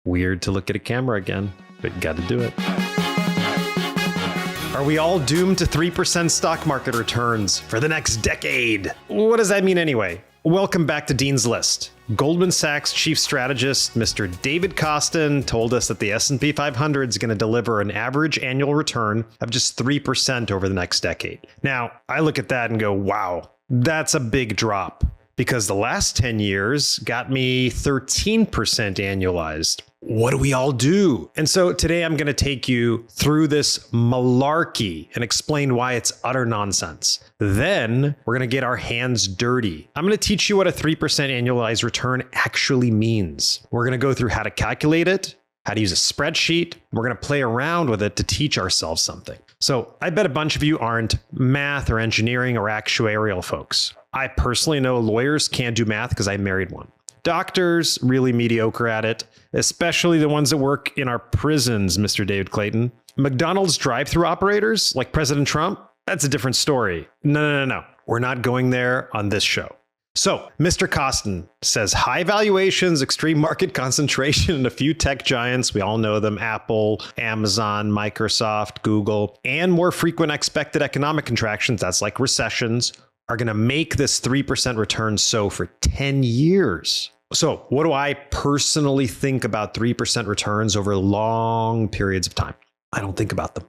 Weird to look at a camera again, but got to do it. Are we all doomed to 3% stock market returns for the next decade? What does that mean anyway? Welcome back to Dean's List. Goldman Sachs chief strategist, Mr. David Kostin, told us that the S&P 500 is going to deliver an average annual return of just 3% over the next decade. Now, I look at that and go, wow, that's a big drop, because the last 10 years got me 13% annualized. What do we all do? And so today I'm going to take you through this malarkey and explain why it's utter nonsense. Then we're going to get our hands dirty. I'm going to teach you what a 3% annualized return actually means. We're going to go through how to calculate it, how to use a spreadsheet. We're going to play around with it to teach ourselves something. So I bet a bunch of you aren't math or engineering or actuarial folks. I personally know lawyers can't do math because I married one. Doctors, really mediocre at it, especially the ones that work in our prisons, Mr. David Clayton. McDonald's drive-through operators, like President Trump, that's a different story. No. We're not going there on this show. So, Mr. Kostin says high valuations, extreme market concentration, and a few tech giants, we all know them, Apple, Amazon, Microsoft, Google, and more frequent expected economic contractions, that's like recessions, are going to make this 3% return so for 10 years. So what do I personally think about 3% returns over long periods of time? I don't think about them.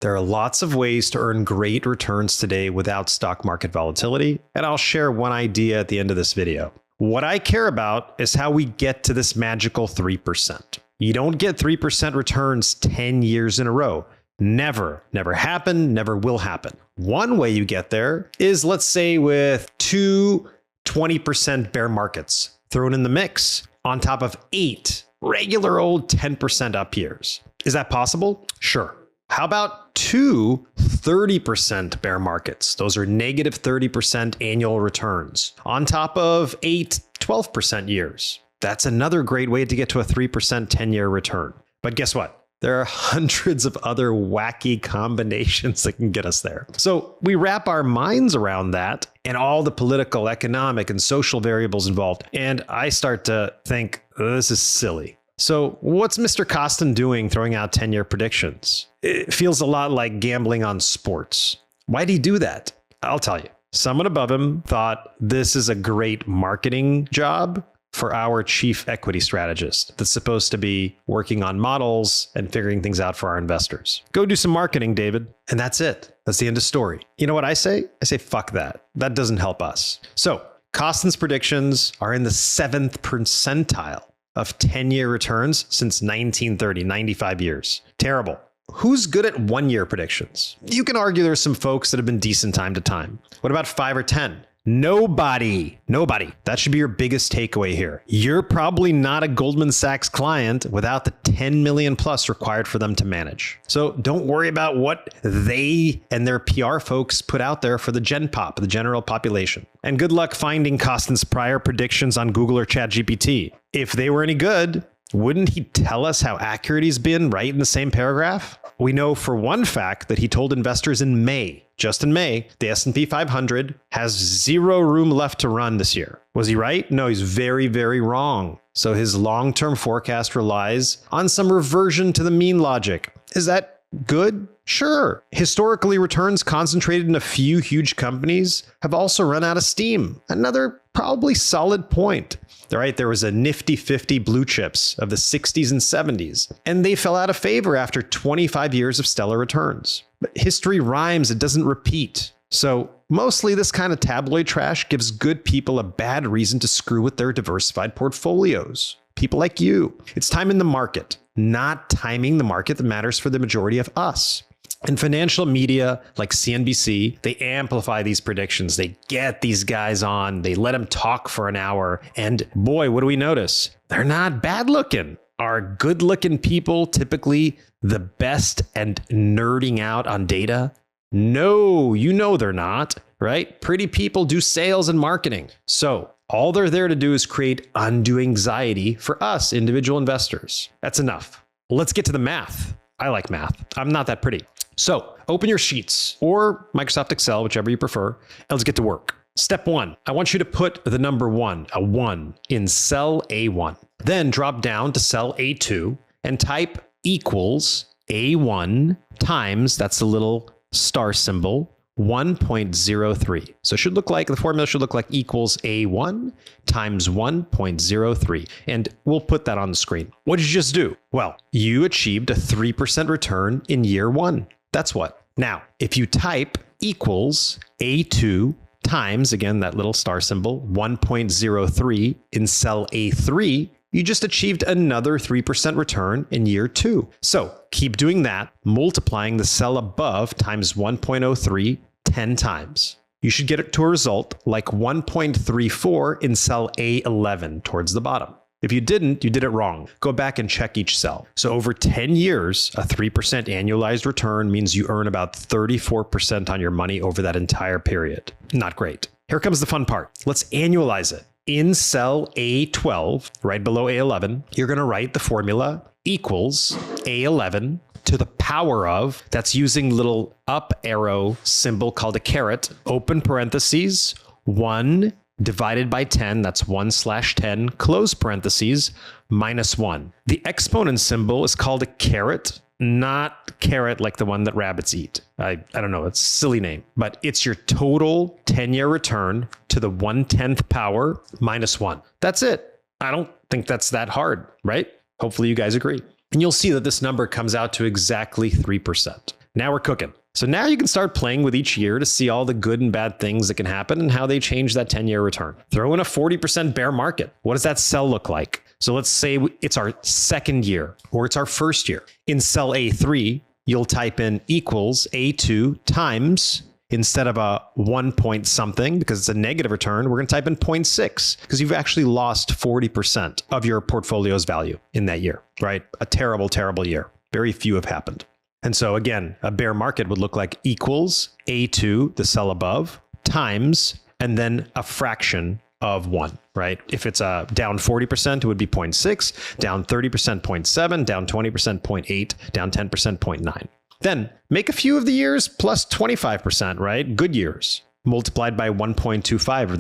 There are lots of ways to earn great returns today without stock market volatility, and I'll share one idea at the end of this video. What I care about is how we get to this magical 3%. You don't get 3% returns 10 years in a row. Never happened, never will happen. One way you get there is, let's say, with two 20% bear markets thrown in the mix on top of 8 regular old 10% up years. Is that possible? Sure. How about 2 30% bear markets? Those are negative 30% annual returns on top of 8 12% years. That's another great way to get to a 3% 10-year return. But guess what? There are hundreds of other wacky combinations that can get us there. So we wrap our minds around that and all the political, economic, and social variables involved. And I start to think, this is silly. So what's Mr. Kostin doing throwing out 10-year predictions? It feels a lot like gambling on sports. Why'd he do that? I'll tell you. Someone above him thought this is a great marketing job for our chief equity strategist that's supposed to be working on models and figuring things out for our investors. Go do some marketing, David. And that's it. That's the end of story. You know what I say? I say, fuck that. That doesn't help us. So Kostin's predictions are in the 7th percentile of 10-year returns since 1930, 95 years. Terrible. Who's good at 1-year predictions? You can argue there's some folks that have been decent time to time. What about 5 or 10? Nobody. That should be your biggest takeaway here. You're probably not a Goldman Sachs client without the 10 million plus required for them to manage. So don't worry about what they and their PR folks put out there for the gen pop, the general population. And good luck finding Kostin's prior predictions on Google or ChatGPT. If they were any good, wouldn't he tell us how accurate he's been right in the same paragraph? We know for one fact that he told investors in May, just in May, the S&P 500 has 0 room left to run this year. Was he right? No, he's very wrong. So his long-term forecast relies on some reversion to the mean logic. Is that good? Sure. Historically, returns concentrated in a few huge companies have also run out of steam. Another probably solid point. Right, there was a nifty 50 blue chips of the 60s and 70s, and they fell out of favor after 25 years of stellar returns. But history rhymes, it doesn't repeat. So mostly this kind of tabloid trash gives good people a bad reason to screw with their diversified portfolios. People like you. It's time in the market, not timing the market that matters for the majority of us. And financial media like CNBC, they amplify these predictions. They get these guys on, they let them talk for an hour. And boy, what do we notice? They're not bad looking. Are good looking people typically the best and nerding out on data? No, you know they're not, right? Pretty people do sales and marketing. So all they're there to do is create undue anxiety for us individual investors. That's enough. Let's get to the math. I like math. I'm not that pretty. So open your sheets or Microsoft Excel, whichever you prefer, and let's get to work. Step 1, I want you to put the number 1, a 1, in cell A1. Then drop down to cell A2 and type equals A1 times, that's the little star symbol, 1.03. So it should look like, the formula should look like equals A1 times 1.03. And we'll put that on the screen. What did you just do? Well, you achieved a 3% return in year 1. That's what. Now, if you type equals A2 times, again, that little star symbol, 1.03 in cell A3, you just achieved another 3% return in year 2. So keep doing that, multiplying the cell above times 1.03 10 times. You should get it to a result like 1.34 in cell A11 towards the bottom. If you didn't, you did it wrong. Go back and check each cell. So over 10 years, a 3% annualized return means you earn about 34% on your money over that entire period. Not great. Here comes the fun part. Let's annualize it. In cell A12, right below A11, you're going to write the formula equals A11 to the power of, that's using little up arrow symbol called a caret, open parentheses, 1 divided by 10, that's 1/10, close parentheses, minus 1. The exponent symbol is called a caret, not carrot like the one that rabbits eat. I don't know, it's a silly name, but it's your total 10-year return to the 1/10 power minus 1. That's it. I don't think that's that hard, right? Hopefully you guys agree. And you'll see that this number comes out to exactly 3%. Now we're cooking. So now you can start playing with each year to see all the good and bad things that can happen and how they change that 10-year return. Throw in a 40% bear market. What does that cell look like? So let's say it's our second year or it's our first year. In cell A3, you'll type in equals A2 times, instead of a 1 point something, because it's a negative return, we're going to type in 0.6 because you've actually lost 40% of your portfolio's value in that year, right? A terrible, terrible year. Very few have happened. And so again, a bear market would look like equals A2, the cell above, times, and then a fraction of 1, right? If it's down 40%, it would be 0.6, down 30%, 0.7, down 20%, 0.8, down 10%, 0.9. Then make a few of the years plus 25%, right? Good years multiplied by 1.25 of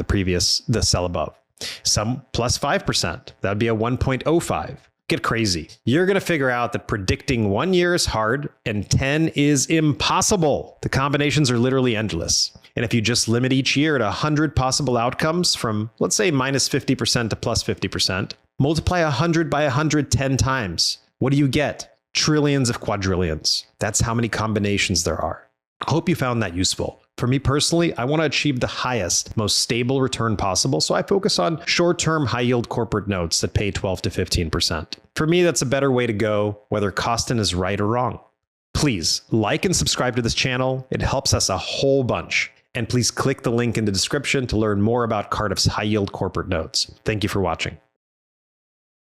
the cell above. Some plus 5%. That would be a 1.05. Get crazy. You're going to figure out that predicting 1 year is hard and 10 is impossible. The combinations are literally endless. And if you just limit each year to 100 possible outcomes from, let's say, minus 50% to plus 50%, multiply 100 by 110 times. What do you get? Trillions of quadrillions. That's how many combinations there are. I hope you found that useful. For me personally, I want to achieve the highest, most stable return possible, so I focus on short-term high-yield corporate notes that pay 12 to 15%. For me, that's a better way to go, whether Costin is right or wrong. Please like and subscribe to this channel. It helps us a whole bunch. And please click the link in the description to learn more about Cardiff's high-yield corporate notes. Thank you for watching.